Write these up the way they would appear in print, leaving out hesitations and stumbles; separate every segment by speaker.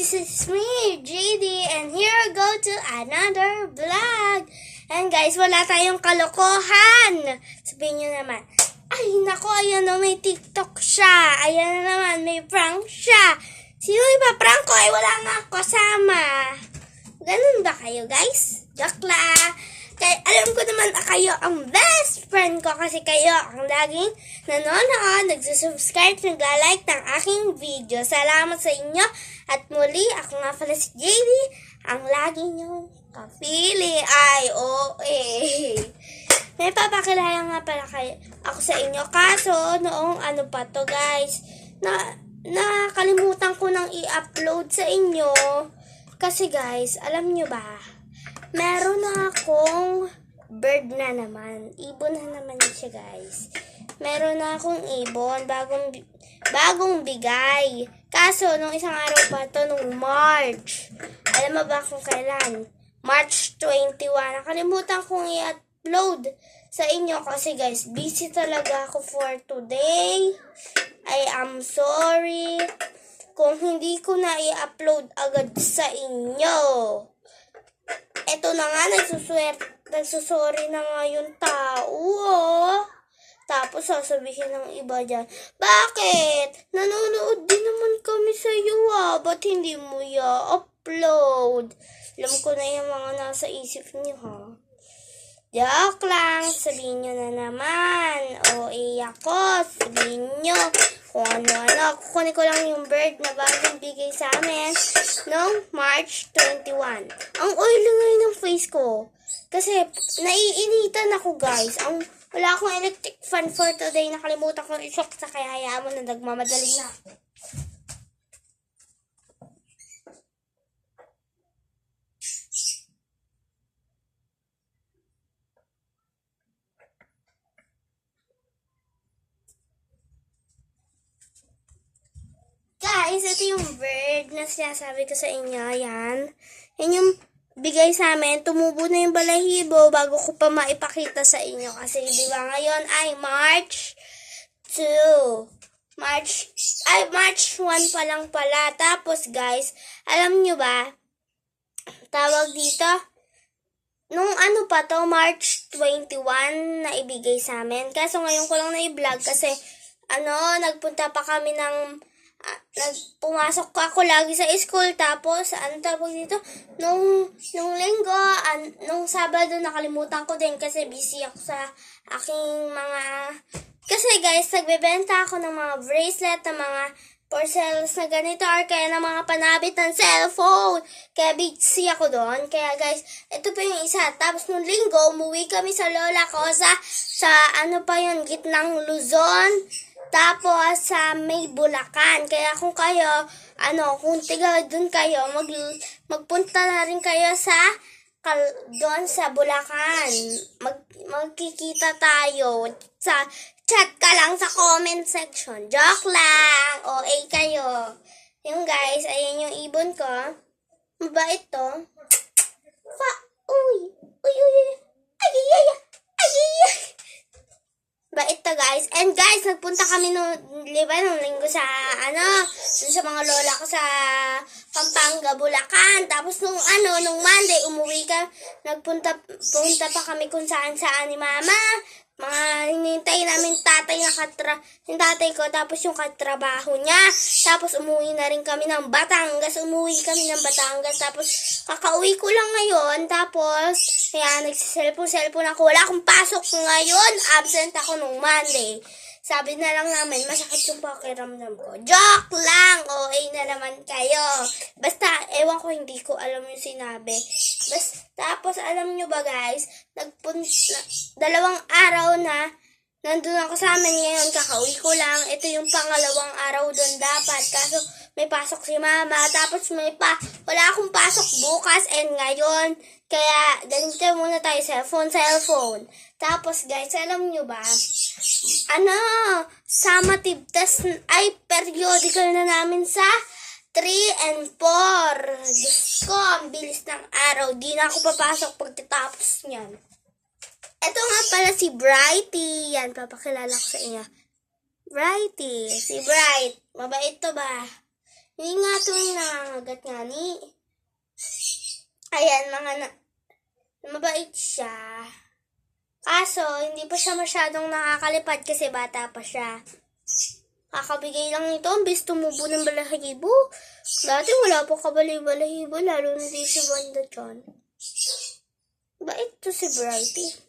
Speaker 1: this is me, JD, and here I go to another vlog. And guys, wala tayong kalokohan. Sabihin nyo naman, ay nako, ayan na may TikTok siya. Ayan na naman, may prank siya. Sino ipaprank ko? Ay wala nga kasama. Ganun ba kayo guys? Joke lang. Kaya alam ko naman kayo ang best friend ko kasi kayo ang laging nanonood, nagsusubscribe, nagla-like ng aking video. Salamat sa inyo. At muli, ako nga pala si JD, ang laging yung kapili. Ay, May papakilala nga pala ako sa inyo. Kaso, noong ano pa to guys, nakalimutan ko nang i-upload sa inyo. Kasi guys, alam nyo ba, meron na akong bird na naman. Ibon na naman siya guys. Meron na akong ibon, bagong bigay. Kaso, nung isang araw pa to, nung March. Alam mo ba kung kailan? March 21. Nakalimutan kong i-upload sa inyo kasi guys, busy talaga ako for today. I am sorry kung hindi ko na i-upload agad sa inyo. Eto na nga, nagsusorry na nga yung tao, Tapos sasabihin ng iba dyan, bakit? Nanonood din naman kami sa iyo, Ba't hindi mo i-upload? Alam ko na yung mga nasa isip niyo, Joke lang, sabihin nyo na naman. Iyak ko, sabihin nyo kung ano-ano. Kukunin ko lang yung bird na bagong bigay sa amin noong March 21. Ang oily ngayon ng face ko. Kasi naiinitan ako guys. Wala akong electric fan for today. Nakalimutan ko i-shock sa kaya hayaan mo na nagmamadali na ako. Guys, ito yung bird na sinasabi ko sa inyo. Yan. Yan yung bigay sa amin. Tumubo na yung balahibo bago ko pa maipakita sa inyo. Kasi di ba ngayon ay March 2. March 1 pa lang pala. Tapos guys, alam nyo ba, tawag dito, nung ano pa to, March 21 na ibigay sa amin. Kaso ngayon ko lang na i-vlog kasi nagpunta pa kami ng pumasok ako lagi sa school, tapos tawag dito, nung linggo, nung Sabado, nakalimutan ko din kasi busy ako sa aking kasi guys, nagbebenta ako ng mga bracelet, ng mga porcelains na ganito, or kaya ng mga panabit ng cellphone, kaya busy ako doon. Kaya guys, ito pa yung isa. Tapos nung linggo, umuwi kami sa lola ko sa gitnang Luzon, tapos sa may Bulacan. Kaya kung kayo, kung tiga dun kayo, magpunta na rin kayo doon sa Bulacan. Magkikita tayo. Chat ka lang sa comment section. Joke lang. Kayo. Yung guys, ayan yung ibon ko. Mabait to. Uy. Bait to guys. And guys, nagpunta kami nung linggo sa dun sa mga lola ko sa Pampanga, Bulacan. Tapos nung Monday, umuwi ka, punta pa kami kung saan ni Mama. Hinintay namin yung tatay ko, tapos yung katrabaho niya. Tapos umuwi na rin kami ng Batangas. Tapos kakauwi ko lang ngayon. Tapos, kaya nagsiselfon ako. Wala akong pasok ngayon. Absent ako nung Monday. Sabi na lang namin, masakit yung pakiramdam ko. Joke lang! Na naman kayo. Basta, ewan ko, hindi ko alam yung sinabi. Tapos, alam nyo ba guys, 2 araw na nandun ako sa amin ngayon, kakauwi ko lang. Ito yung pangalawang araw doon dapat. Kaso, may pasok si Mama. Tapos, wala akong pasok bukas and ngayon. Kaya, ganito muna tayo, cellphone. Tapos, guys, alam nyo ba, summative test ay periodical na namin sa 3 and 4. Diyos ko, ang bilis ng araw. Di na ako papasok pagkatapos niyan. Ito nga pala si Brighty. Yan, papakilala ko sa inyo. Brighty. Si Bright. Mabait to ba? Hindi nga ito yung nangangagat nga ni. Ayan, mabait siya. Kaso, hindi pa siya masyadong nakakalipad kasi bata pa siya. Kakabigay lang nito, ambis tumubo ng balahibo. Dati wala po kabali-balahibo, lalo na di si Wanda dyan. Bait to si Brighty.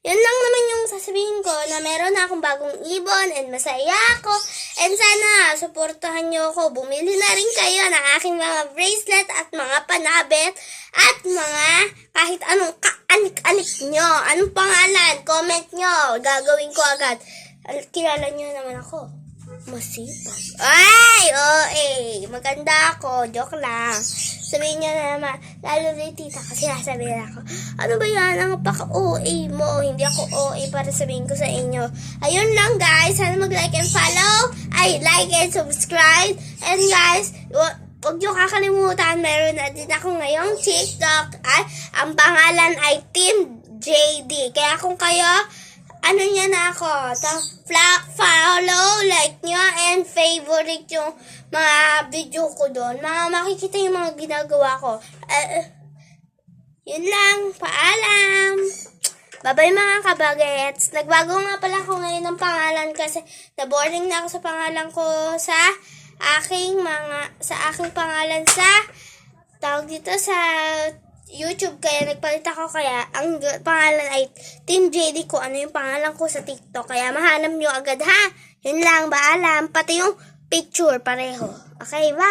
Speaker 1: Yan lang naman yung sasabihin ko na meron na akong bagong ibon and masaya ako. And sana, suportahan nyo ako. Bumili na rin kayo ng aking mga bracelet at mga panabit at mga kahit anong kaanik-anik nyo. Anong pangalan? Comment nyo. Gagawin ko agad. Kilala nyo naman ako. Masipag. Ay! Maganda ako. Joke lang. Sabihin niya na naman, lalo ni tita kasi sasabihin ako, ano ba yan? Ang paka-OA mo. Hindi ako OA para sabihin ko sa inyo. Ayun lang guys. Sana mag-like and follow. Ay, like and subscribe. And guys, huwag niyo kakalimutan, meron na din ako ngayong TikTok. At ang pangalan ay Team JD. Kaya kung kayo, ano niya na ako, follow, like nyo, and favorite yung mga video ko doon. Makikita yung mga ginagawa ko. Yun lang, paalam. Bye-bye mga kabagets. Nagbago nga pala ako ngayon ng pangalan kasi na-boring na ako sa pangalan ko sa aking pangalan sa tawag dito sa YouTube, kaya nagpalit ako, kaya ang pangalan ay Team JD ko. Ano yung pangalan ko sa TikTok, kaya mahanap nyo agad ha. Yun lang, paalam. Pati yung picture pareho. Okay, bye!